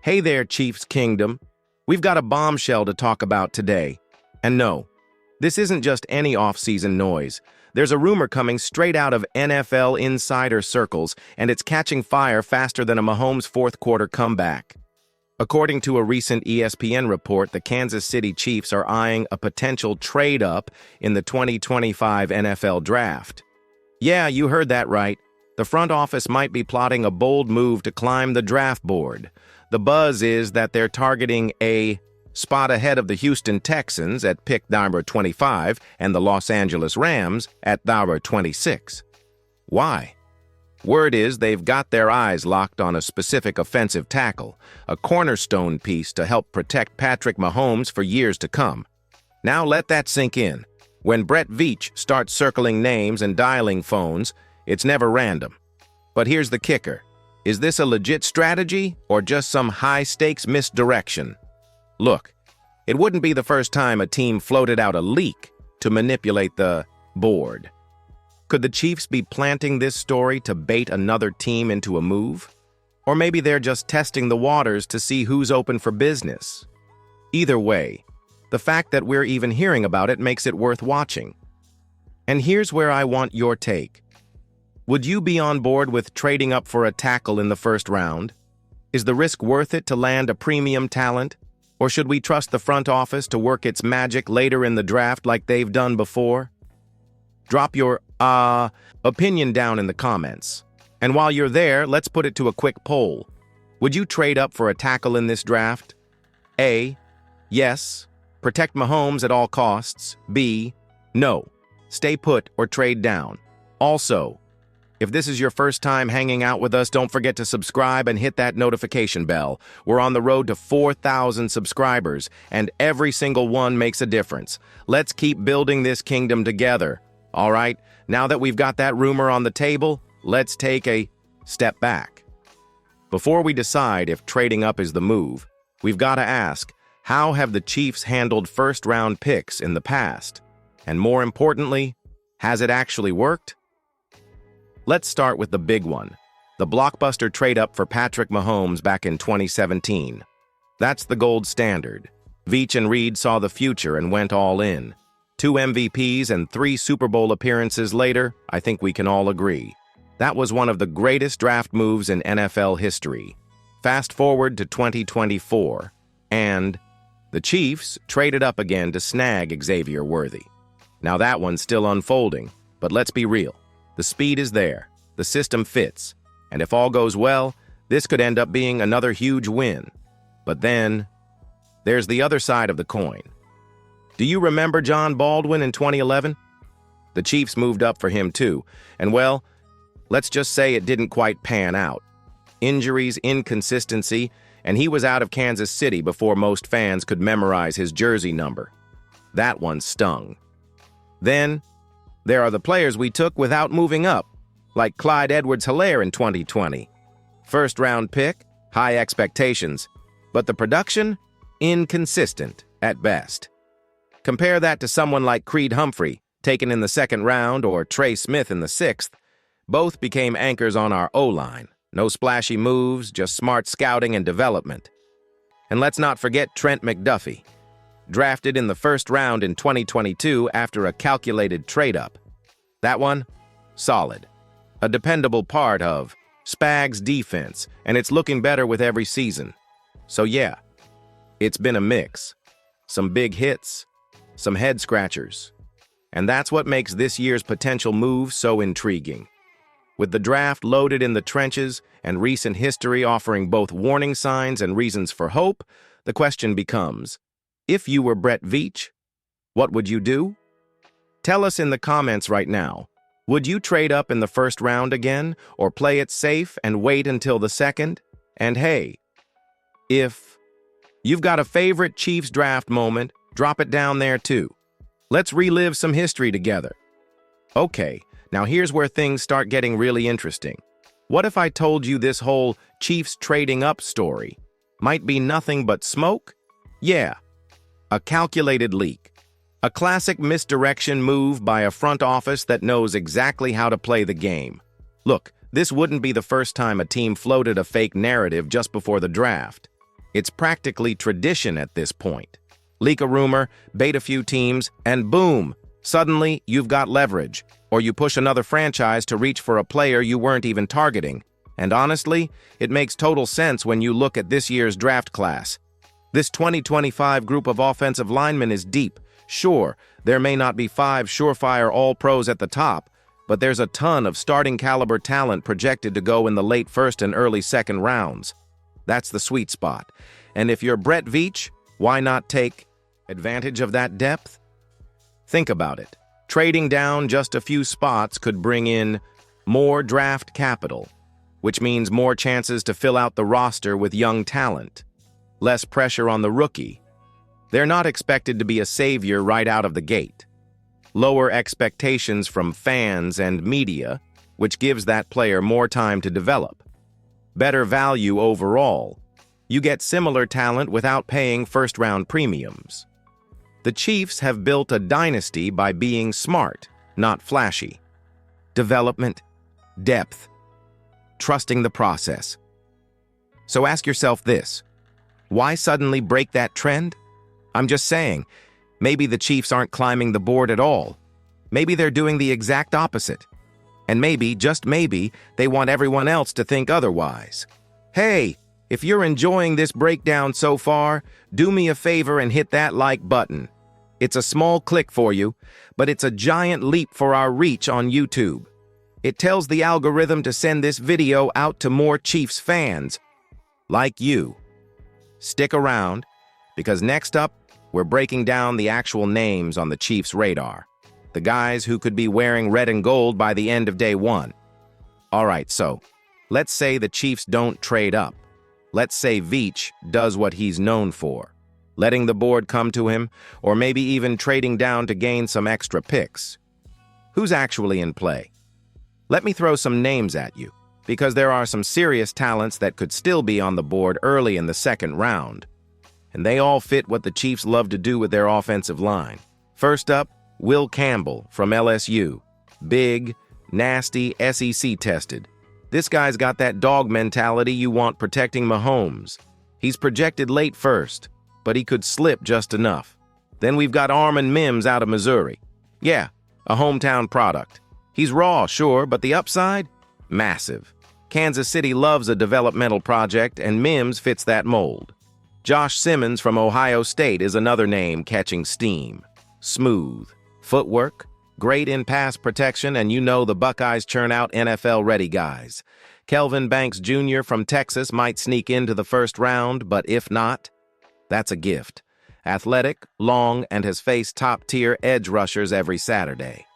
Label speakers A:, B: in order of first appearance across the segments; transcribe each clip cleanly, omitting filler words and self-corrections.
A: Hey there, Chiefs Kingdom. We've got a bombshell to talk about today. And no, this isn't just any off-season noise. There's a rumor coming straight out of NFL insider circles, and it's catching fire faster than a Mahomes fourth-quarter comeback. According to a recent ESPN report, the Kansas City Chiefs are eyeing a potential trade-up in the 2025 NFL Draft. Yeah, you heard that right. The front office might be plotting a bold move to climb the draft board. The buzz is that they're targeting a spot ahead of the Houston Texans at pick number 25 and the Los Angeles Rams at number 26. Why? Word is they've got their eyes locked on a specific offensive tackle, a cornerstone piece to help protect Patrick Mahomes for years to come. Now let that sink in. When Brett Veach starts circling names and dialing phones, it's never random. But here's the kicker. Is this a legit strategy or just some high-stakes misdirection? Look, it wouldn't be the first time a team floated out a leak to manipulate the board. Could the Chiefs be planting this story to bait another team into a move? Or maybe they're just testing the waters to see who's open for business. Either way, the fact that we're even hearing about it makes it worth watching. And here's where I want your take. Would you be on board with trading up for a tackle in the first round? Is the risk worth it to land a premium talent? Or should we trust the front office to work its magic later in the draft like they've done before? Drop your opinion down in the comments. And while you're there, let's put it to a quick poll. Would you trade up for a tackle in this draft? A. Yes. Protect Mahomes at all costs. B. No. Stay put or trade down. Also, if this is your first time hanging out with us, don't forget to subscribe and hit that notification bell. We're on the road to 4,000 subscribers, and every single one makes a difference. Let's keep building this kingdom together. All right, now that we've got that rumor on the table, let's take a step back. Before we decide if trading up is the move, we've got to ask, how have the Chiefs handled first-round picks in the past? And more importantly, has it actually worked? Let's start with the big one, the blockbuster trade-up for Patrick Mahomes back in 2017. That's the gold standard. Veach and Reed saw the future and went all in. 2 MVPs and 3 Super Bowl appearances later, I think we can all agree. That was one of the greatest draft moves in NFL history. Fast forward to 2024, and the Chiefs traded up again to snag Xavier Worthy. Now that one's still unfolding, but let's be real. The speed is there, the system fits, and if all goes well, this could end up being another huge win. But then, there's the other side of the coin. Do you remember John Baldwin in 2011? The Chiefs moved up for him too, and well, let's just say it didn't quite pan out. Injuries, inconsistency, and he was out of Kansas City before most fans could memorize his jersey number. That one stung. Then, there are the players we took without moving up, like Clyde Edwards-Helaire in 2020. First-round pick, high expectations, but the production, inconsistent at best. Compare that to someone like Creed Humphrey, taken in the second round, or Trey Smith in the 6th. Both became anchors on our O-line. No splashy moves, just smart scouting and development. And let's not forget Trent McDuffie. Drafted in the first round in 2022 after a calculated trade-up. That one? Solid. A dependable part of Spags' defense, and it's looking better with every season. So yeah, it's been a mix. Some big hits, some head-scratchers. And that's what makes this year's potential move so intriguing. With the draft loaded in the trenches and recent history offering both warning signs and reasons for hope, the question becomes, if you were Brett Veach, what would you do? Tell us in the comments right now. Would you trade up in the first round again, or play it safe and wait until the second? And hey, if you've got a favorite Chiefs draft moment, drop it down there too. Let's relive some history together. Okay, now here's where things start getting really interesting. What if I told you this whole Chiefs trading up story might be nothing but smoke? Yeah. A calculated leak. A classic misdirection move by a front office that knows exactly how to play the game. Look, this wouldn't be the first time a team floated a fake narrative just before the draft. It's practically tradition at this point. Leak a rumor, bait a few teams, and boom, suddenly you've got leverage, or you push another franchise to reach for a player you weren't even targeting. And honestly, it makes total sense when you look at this year's draft class. This 2025 group of offensive linemen is deep. Sure, there may not be 5 surefire All-Pros at the top, but there's a ton of starting caliber talent projected to go in the late first and early second rounds. That's the sweet spot. And if you're Brett Veach, why not take advantage of that depth? Think about it. Trading down just a few spots could bring in more draft capital, which means more chances to fill out the roster with young talent. Less pressure on the rookie. They're not expected to be a savior right out of the gate. Lower expectations from fans and media, which gives that player more time to develop. Better value overall. You get similar talent without paying first-round premiums. The Chiefs have built a dynasty by being smart, not flashy. Development, depth, trusting the process. So ask yourself this: why suddenly break that trend? I'm just saying, maybe the Chiefs aren't climbing the board at all. Maybe they're doing the exact opposite. And maybe, just maybe, they want everyone else to think otherwise. Hey, if you're enjoying this breakdown so far, do me a favor and hit that like button. It's a small click for you, but it's a giant leap for our reach on YouTube. It tells the algorithm to send this video out to more Chiefs fans, like you. Stick around, because next up, we're breaking down the actual names on the Chiefs' radar. The guys who could be wearing red and gold by the end of day one. All right, so let's say the Chiefs don't trade up. Let's say Veach does what he's known for, letting the board come to him, or maybe even trading down to gain some extra picks. Who's actually in play? Let me throw some names at you, because there are some serious talents that could still be on the board early in the second round. And they all fit what the Chiefs love to do with their offensive line. First up, Will Campbell from LSU. Big, nasty, SEC tested. This guy's got that dog mentality you want protecting Mahomes. He's projected late first, but he could slip just enough. Then we've got Armin Mims out of Missouri. Yeah, a hometown product. He's raw, sure, but the upside? Massive. Kansas City loves a developmental project, and Mims fits that mold. Josh Simmons from Ohio State is another name catching steam. Smooth. Footwork, great in pass protection, and you know the Buckeyes churn out NFL-ready guys. Kelvin Banks Jr. from Texas might sneak into the first round, but if not, that's a gift. Athletic, long, and has faced top-tier edge rushers every Saturday.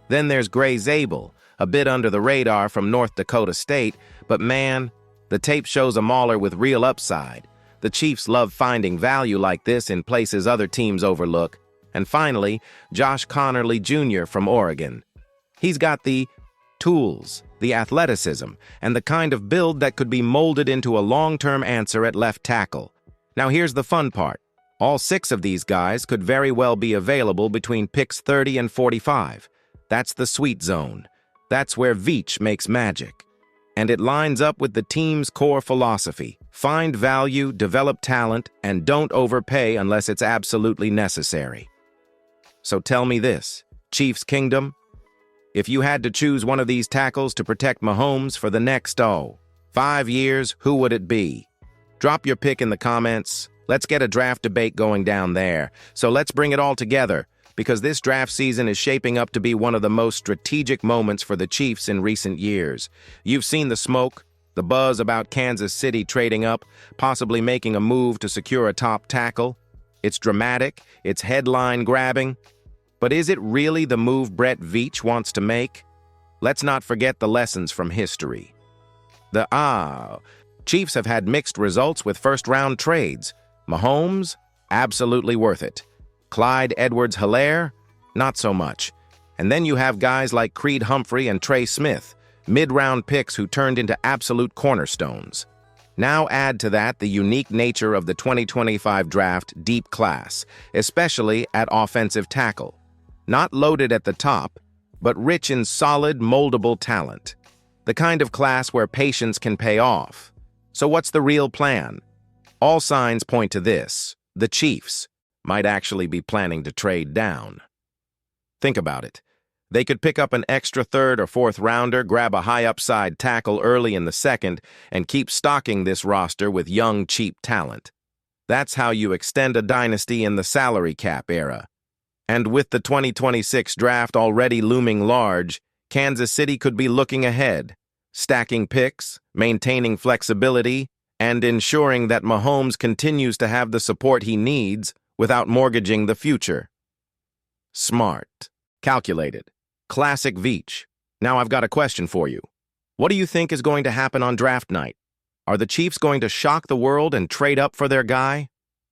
A: Then there's Gray Zabel, a bit under the radar from North Dakota State, but man, the tape shows a mauler with real upside. The Chiefs love finding value like this in places other teams overlook. And finally, Josh Connerly Jr. from Oregon. He's got the tools, the athleticism, and the kind of build that could be molded into a long-term answer at left tackle. Now here's the fun part. All 6 of these guys could very well be available between picks 30 and 45. That's the sweet zone. That's where Veach makes magic. And it lines up with the team's core philosophy. Find value, develop talent, and don't overpay unless it's absolutely necessary. So tell me this, Chiefs Kingdom, if you had to choose one of these tackles to protect Mahomes for the next, 5 years, who would it be? Drop your pick in the comments. Let's get a draft debate going down there. So let's bring it all together, because this draft season is shaping up to be one of the most strategic moments for the Chiefs in recent years. You've seen the smoke, the buzz about Kansas City trading up, possibly making a move to secure a top tackle. It's dramatic, it's headline-grabbing. But is it really the move Brett Veach wants to make? Let's not forget the lessons from history. Chiefs have had mixed results with first-round trades. Mahomes? Absolutely worth it. Clyde Edwards-Helaire? Not so much. And then you have guys like Creed Humphrey and Trey Smith, mid-round picks who turned into absolute cornerstones. Now add to that the unique nature of the 2025 draft deep class, especially at offensive tackle. Not loaded at the top, but rich in solid, moldable talent. The kind of class where patience can pay off. So what's the real plan? All signs point to this. The Chiefs might actually be planning to trade down. Think about it. They could pick up an extra third or fourth rounder, grab a high upside tackle early in the second, and keep stocking this roster with young, cheap talent. That's how you extend a dynasty in the salary cap era. And with the 2026 draft already looming large, Kansas City could be looking ahead, stacking picks, maintaining flexibility, and ensuring that Mahomes continues to have the support he needs without mortgaging the future. Smart. Calculated. Classic Veach. Now I've got a question for you. What do you think is going to happen on draft night? Are the Chiefs going to shock the world and trade up for their guy?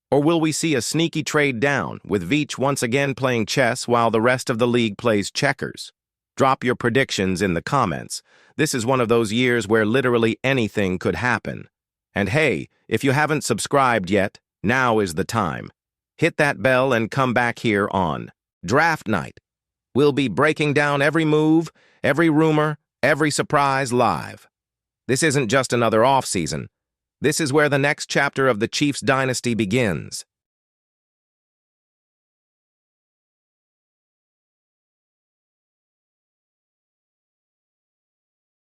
A: Or will we see a sneaky trade down, with Veach once again playing chess while the rest of the league plays checkers? Drop your predictions in the comments. This is one of those years where literally anything could happen. And hey, if you haven't subscribed yet, now is the time. Hit that bell and come back here on Draft Night. We'll be breaking down every move, every rumor, every surprise live. This isn't just another offseason. This is where the next chapter of the Chiefs dynasty begins.